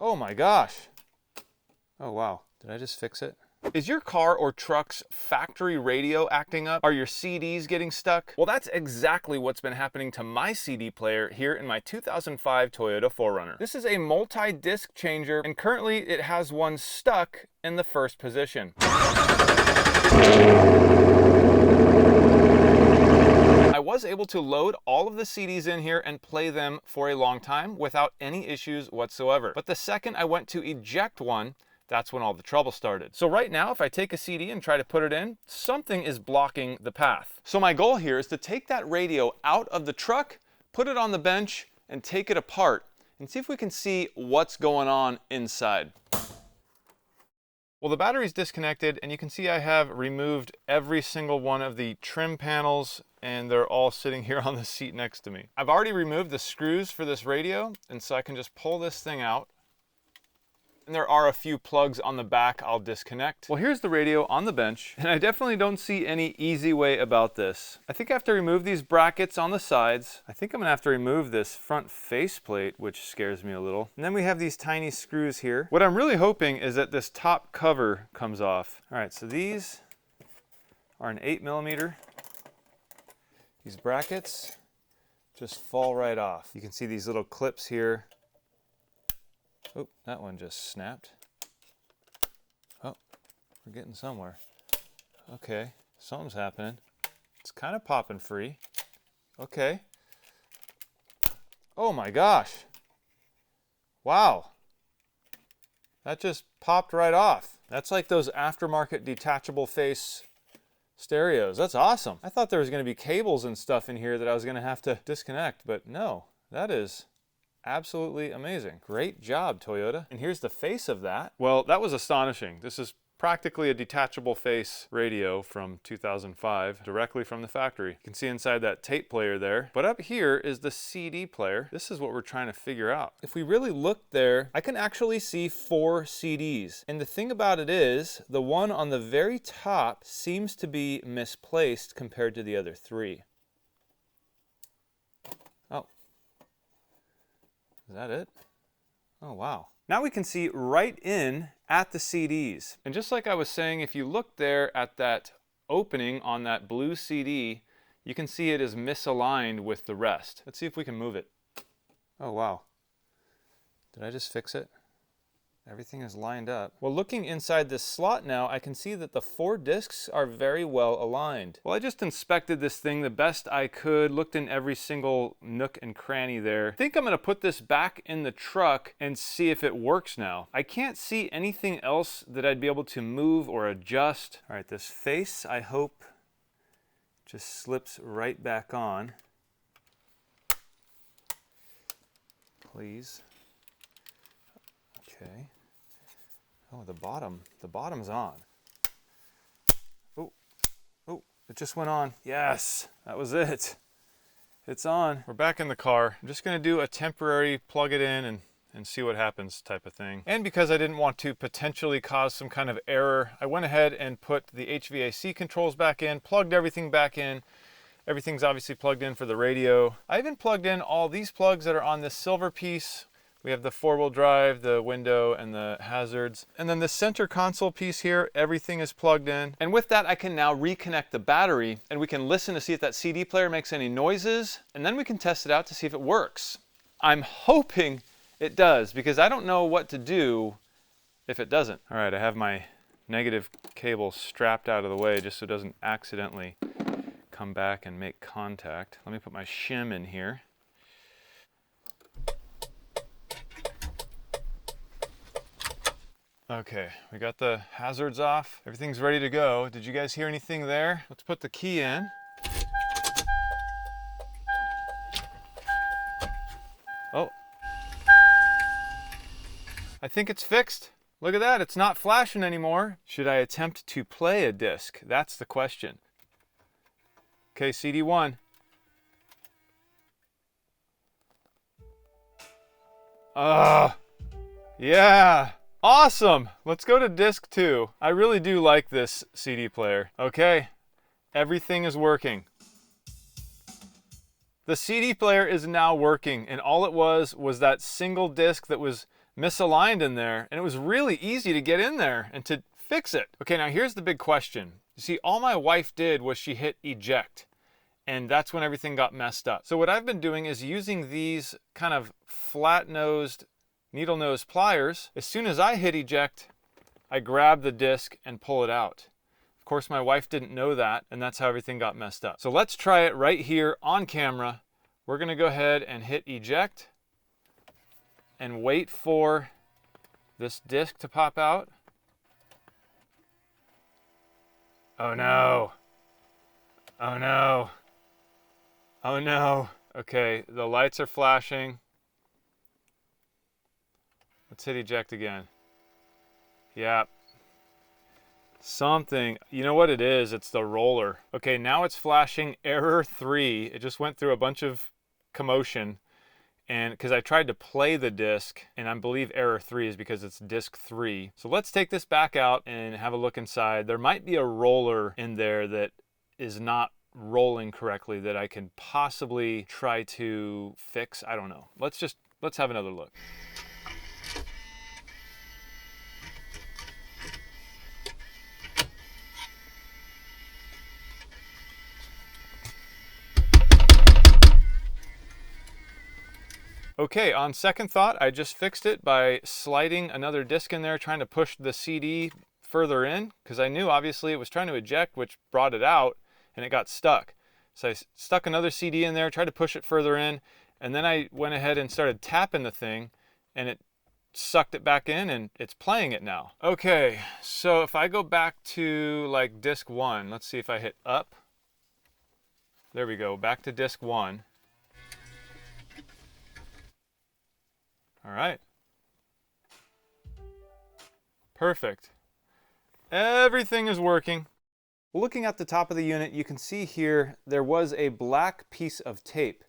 Oh my gosh. Oh wow, did I just fix it? Is your car or truck's factory radio acting up? Are your CDs getting stuck? Well, that's exactly what's been happening to my CD player here in my 2005 Toyota 4Runner. This is a multi-disc changer, and currently it has one stuck in the first position. I was able to load all of the CDs in here and play them for a long time without any issues whatsoever. But the second I went to eject one, that's when all the trouble started. So right now, if I take a CD and try to put it in, something is blocking the path. So my goal here is to take that radio out of the truck, put it on the bench, and take it apart and see if we can see what's going on inside. Well, the battery's disconnected, and you can see I have removed every single one of the trim panels, and they're all sitting here on the seat next to me. I've already removed the screws for this radio, and so I can just pull this thing out. And there are a few plugs on the back I'll disconnect. Well, here's the radio on the bench, and I definitely don't see any easy way about this. I think I have to remove these brackets on the sides. I think I'm gonna have to remove this front faceplate, which scares me a little. And then we have these tiny screws here. What I'm really hoping is that this top cover comes off. All right, so these are an 8mm. These brackets just fall right off. You can see these little clips here. Oh, that one just snapped. Oh, we're getting somewhere. Okay, something's happening. It's kind of popping free. Okay. Oh my gosh. Wow. That just popped right off. That's like those aftermarket detachable face stereos. That's awesome. I thought there was going to be cables and stuff in here that I was going to have to disconnect, but no, that is absolutely amazing. Great job, Toyota. And here's the face of that. Well, that was astonishing. This is practically a detachable face radio from 2005, directly from the factory. You can see inside that tape player there. But up here is the CD player. This is what we're trying to figure out. If we really look there, I can actually see 4 CDs. And the thing about it is, the one on the very top seems to be misplaced compared to the other 3. Oh. Is that it? Oh, wow. Now we can see right in at the CDs. And just like I was saying, if you look there at that opening on that blue CD, you can see it is misaligned with the rest. Let's see if we can move it. Oh, wow. Did I just fix it? Everything is lined up. Well, looking inside this slot now, I can see that the 4 discs are very well aligned. Well, I just inspected this thing the best I could, looked in every single nook and cranny there. I think I'm gonna put this back in the truck and see if it works now. I can't see anything else that I'd be able to move or adjust. All right, this face, I hope, just slips right back on. Please. Okay. Oh, the bottom's on. Oh, oh, it just went on. Yes, that was it. It's on. We're back in the car. I'm just gonna do a temporary plug it in and see what happens type of thing. And because I didn't want to potentially cause some kind of error, I went ahead and put the HVAC controls back in, plugged everything back in. Everything's obviously plugged in for the radio. I even plugged in all these plugs that are on this silver piece. We have the 4-wheel drive, the window, and the hazards. And then the center console piece here, everything is plugged in. And with that, I can now reconnect the battery, and we can listen to see if that CD player makes any noises, and then we can test it out to see if it works. I'm hoping it does, because I don't know what to do if it doesn't. All right, I have my negative cable strapped out of the way just so it doesn't accidentally come back and make contact. Let me put my shim in here. Okay, we got the hazards off. Everything's ready to go. Did you guys hear anything there? Let's put the key in. Oh. I think it's fixed. Look at that, it's not flashing anymore. Should I attempt to play a disc? That's the question. Okay, CD1. Yeah. Awesome! Let's go to disc 2. I really do like this CD player. Okay, everything is working. The CD player is now working, and all it was that single disc that was misaligned in there, and it was really easy to get in there and to fix it. Okay, now here's the big question. You see, all my wife did was she hit eject, and that's when everything got messed up. So what I've been doing is using these kind of flat-nosed, needle nose pliers. As soon as I hit eject, I grab the disc and pull it out. Of course, my wife didn't know that, and that's how everything got messed up. So let's try it right here on camera. We're gonna go ahead and hit eject and wait for this disc to pop out. Oh no. Oh no. Oh no. Okay, the lights are flashing. Let's hit eject again. Yeah. Something, you know what it is? It's the roller. Okay, now it's flashing error 3. It just went through a bunch of commotion, and because I tried to play the disc, and I believe error 3 is because it's disc 3. So let's take this back out and have a look inside. There might be a roller in there that is not rolling correctly that I can possibly try to fix. I don't know. Let's have another look. Okay, on second thought, I just fixed it by sliding another disc in there, trying to push the CD further in, because I knew obviously it was trying to eject, which brought it out, and it got stuck. So I stuck another CD in there, tried to push it further in, and then I went ahead and started tapping the thing, and it sucked it back in, and it's playing it now. Okay, so if I go back to like disc 1, let's see if I hit up. There we go, back to disc 1. All right. Perfect. Everything is working. Looking at the top of the unit, you can see here there was a black piece of tape,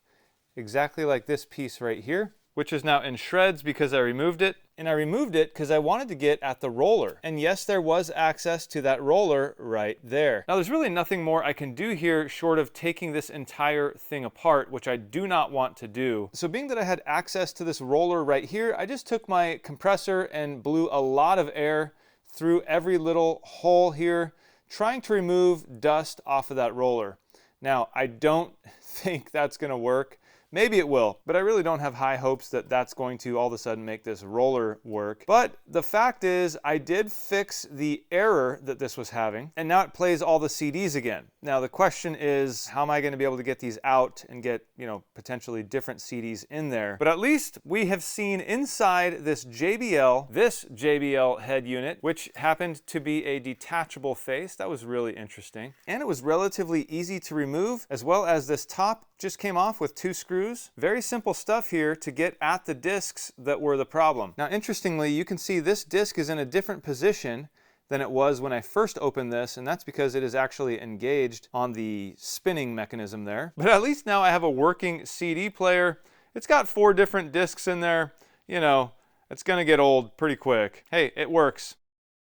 exactly like this piece right here, which is now in shreds because I removed it. And I removed it because I wanted to get at the roller. And yes, there was access to that roller right there. Now there's really nothing more I can do here short of taking this entire thing apart, which I do not want to do. So being that I had access to this roller right here, I just took my compressor and blew a lot of air through every little hole here, trying to remove dust off of that roller. Now, I don't think that's gonna work. Maybe it will, but I really don't have high hopes that that's going to all of a sudden make this roller work. But the fact is, I did fix the error that this was having, and now it plays all the CDs again. Now the question is, how am I going to be able to get these out and get, you know, potentially different CDs in there? But at least we have seen inside this JBL head unit, which happened to be a detachable face. That was really interesting. And it was relatively easy to remove, as well as this top just came off with 2 screws. Very simple stuff here to get at the discs that were the problem. Now, interestingly, you can see this disc is in a different position than it was when I first opened this, and that's because it is actually engaged on the spinning mechanism there. But at least now I have a working CD player. It's got 4 different discs in there. You know, it's gonna get old pretty quick. Hey, it works.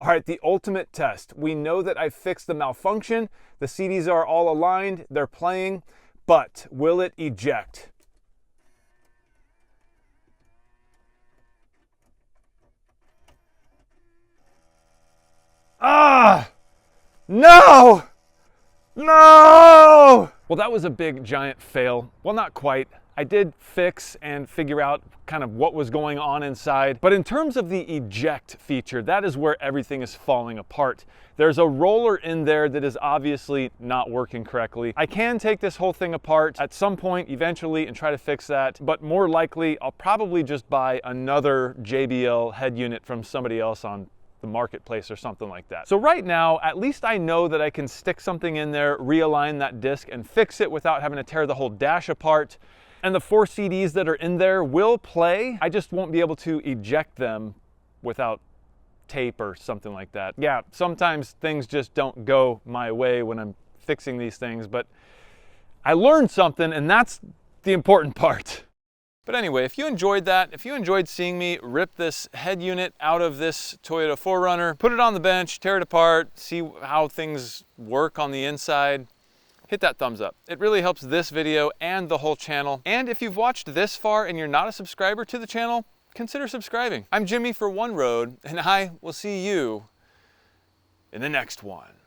All right, the ultimate test. We know that I fixed the malfunction. The CDs are all aligned, they're playing. But will it eject? Ah! No! No! Well, that was a big, giant fail. Well, not quite. I did fix and figure out kind of what was going on inside. But in terms of the eject feature, that is where everything is falling apart. There's a roller in there that is obviously not working correctly. I can take this whole thing apart at some point eventually and try to fix that, but more likely I'll probably just buy another JBL head unit from somebody else on the marketplace or something like that. So right now, at least I know that I can stick something in there, realign that disc, and fix it without having to tear the whole dash apart. And the 4 CDs that are in there will play. I just won't be able to eject them without tape or something like that. Yeah, sometimes things just don't go my way when I'm fixing these things, but I learned something, and that's the important part. But anyway, if you enjoyed that, if you enjoyed seeing me rip this head unit out of this Toyota 4Runner, put it on the bench, tear it apart, see how things work on the inside, hit that thumbs up. It really helps this video and the whole channel. And if you've watched this far and you're not a subscriber to the channel, consider subscribing. I'm Jimmy for One Road, and I will see you in the next one.